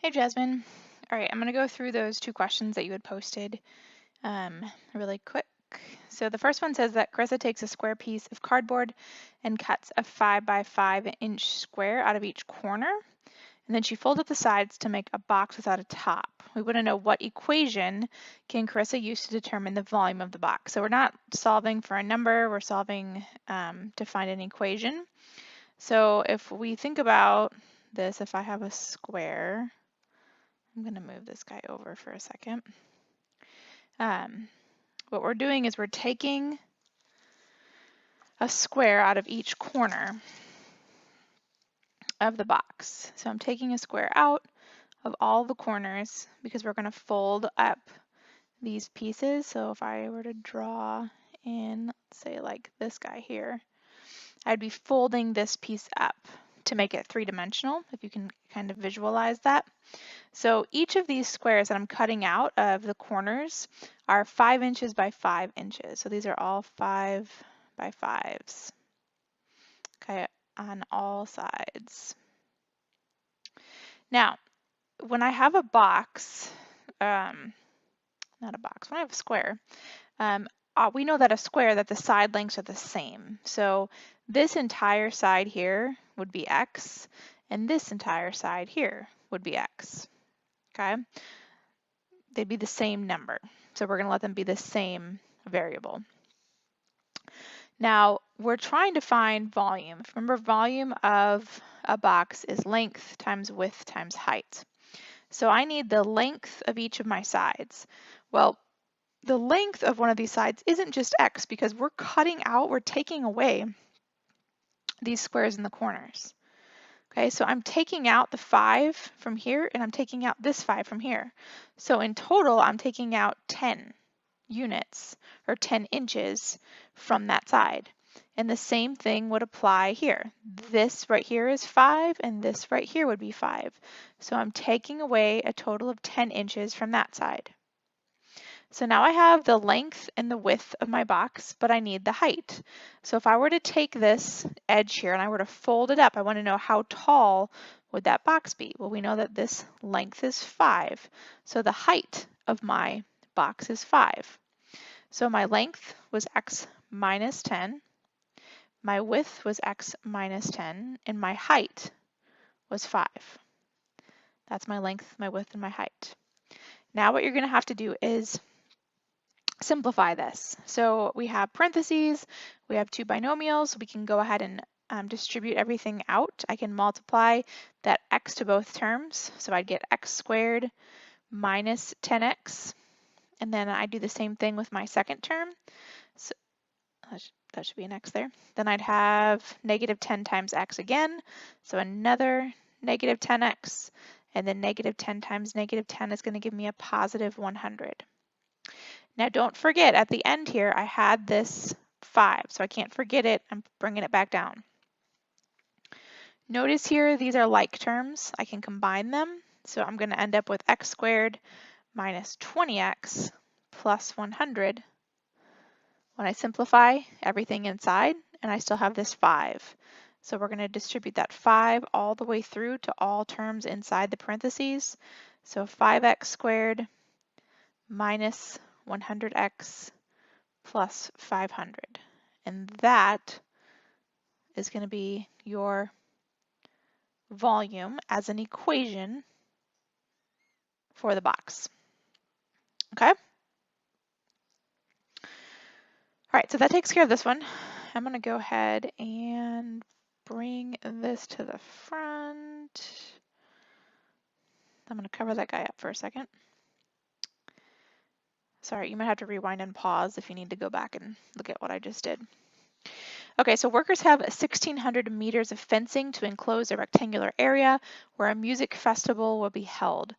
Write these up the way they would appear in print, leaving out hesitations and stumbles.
Hey, Jasmine. All right, I'm going to go through those two questions that you had posted really quick. So the first one says that Carissa takes a square piece of cardboard and cuts a 5 by 5 inch square out of each corner. And then she folds up the sides to make a box without a top. We want to know what equation can Carissa use to determine the volume of the box. So we're not solving for a number, we're solving to find an equation. So if we think about this, if I have a square, I'm going to move this guy over for a second. What we're doing is we're taking a square out of each corner of the box. So I'm taking a square out of all the corners because we're going to fold up these pieces. So if I were to draw in, let's say like this guy here, I'd be folding this piece up to make it three-dimensional, if you can kind of visualize that. So each of these squares that I'm cutting out of the corners are 5 inches by 5 inches. So these are all 5 by 5s, okay, on all sides. Now, when I have a box, not a box, when I have a square, we know that a square, that the side lengths are the same. So this entire side here would be x, and this entire side here would be x. Okay, they'd be the same number. So we're going to let them be the same variable. Now we're trying to find volume. Remember, volume of a box is length times width times height. So I need the length of each of my sides. Well, the length of one of these sides isn't just x because we're cutting out, we're taking away these squares in the corners. Okay, so I'm taking out the 5 from here and I'm taking out this 5 from here. So in total, I'm taking out 10 units or 10 inches from that side. And the same thing would apply here. This right here is 5 and this right here would be 5. So I'm taking away a total of 10 inches from that side. So now I have the length and the width of my box, but I need the height. So if I were to take this edge here and I were to fold it up, I want to know how tall would that box be? Well, we know that this length is 5. So the height of my box is 5. So my length was x minus 10, my width was x minus 10, and my height was 5. That's my length, my width, and my height. Now what you're going to have to do is simplify this. So we have parentheses, we have two binomials, we can go ahead and distribute everything out. I can multiply that x to both terms, so I'd get x squared minus 10x, and then I do the same thing with my second term. So that should be an x there. Then I'd have negative 10 times x again, so another negative 10x, and then negative 10 times negative 10 is going to give me a positive 100. Now don't forget, at the end here, I had this 5, so I can't forget it. I'm bringing it back down. Notice here, these are like terms. I can combine them. So I'm going to end up with x squared minus 20x plus 100 when I simplify everything inside, and I still have this 5. So we're going to distribute that 5 all the way through to all terms inside the parentheses. So 5x squared minus 100x plus 500. And that is going to be your volume as an equation for the box. Okay? All right, so that takes care of this one. I'm going to go ahead and bring this to the front. I'm going to cover that guy up for a second. Sorry, you might have to rewind and pause if you need to go back and look at what I just did. Okay, so workers have 1,600 meters of fencing to enclose a rectangular area where a music festival will be held.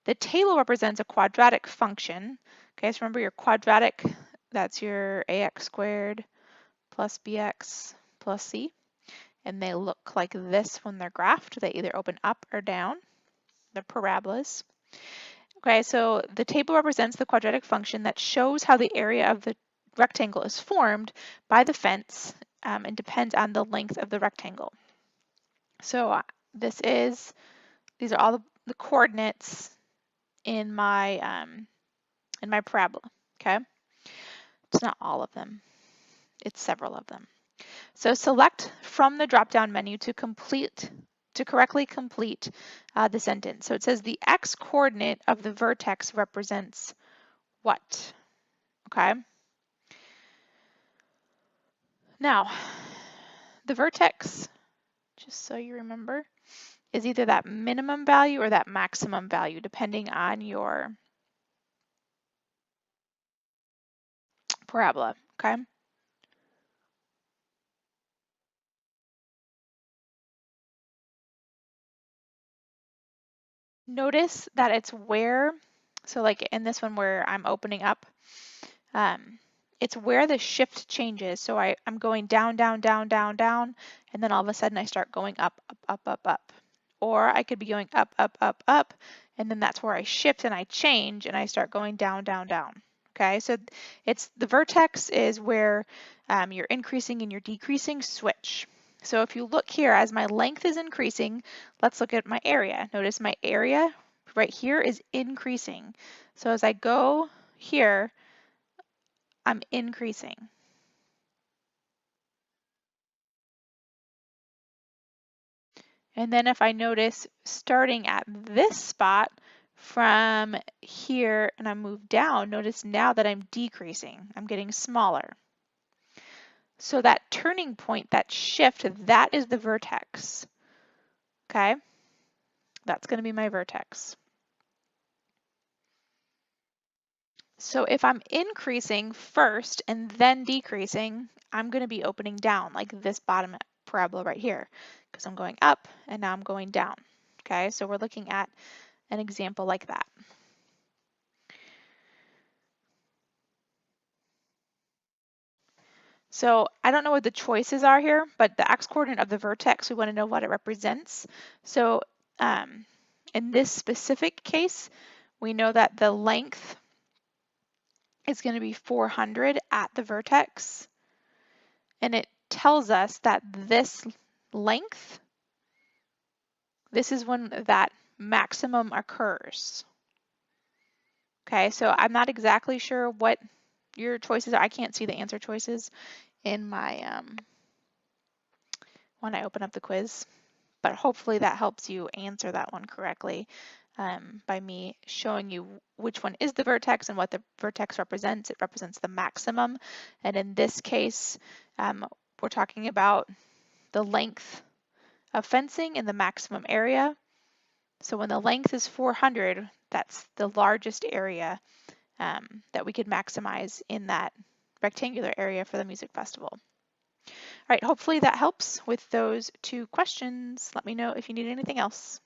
The table represents a quadratic function. Okay, so remember your quadratic, that's your ax squared plus bx plus c. And they look like this when they're graphed. They either open up or down. They're parabolas. Okay, so the table represents the quadratic function that shows how the area of the rectangle is formed by the fence and depends on the length of the rectangle. So these are all the the coordinates in my parabola, okay? It's not all of them, it's several of them. So select from the drop-down menu to correctly complete the sentence. So it says the x-coordinate of the vertex represents what? Okay. Now, the vertex, just so you remember, is either that minimum value or that maximum value, depending on your parabola, okay? Notice that it's where, so like in this one where I'm opening up, it's where the shift changes. So I'm going down, down, down, down, down, and then all of a sudden I start going up, up, up, up, up. Or I could be going up, up, up, up, and then that's where I shift and I change and I start going down, down, down. Okay, so it's the vertex is where your increasing and your decreasing switch. So if you look here, as my length is increasing, let's look at my area. Notice my area right here is increasing. So as I go here, I'm increasing. And then if I notice starting at this spot from here and I move down, notice now that I'm decreasing, I'm getting smaller. So that turning point, that shift, that is the vertex, okay? That's gonna be my vertex. So if I'm increasing first and then decreasing, I'm gonna be opening down like this bottom parabola right here because I'm going up and now I'm going down, okay? So we're looking at an example like that. So I don't know what the choices are here, but the x-coordinate of the vertex, we want to know what it represents. So in this specific case, we know that the length is going to be 400 at the vertex. And it tells us that this length, this is when that maximum occurs. Okay, so I'm not exactly sure what your choices are. I can't see the answer choices in my when I open up the quiz, but hopefully that helps you answer that one correctly by me showing you which one is the vertex and what the vertex represents. It represents the maximum, and in this case, we're talking about the length of fencing in the maximum area. So when the length is 400, that's the largest area that we could maximize in that rectangular area for the music festival. All right, hopefully that helps with those two questions. Let me know if you need anything else.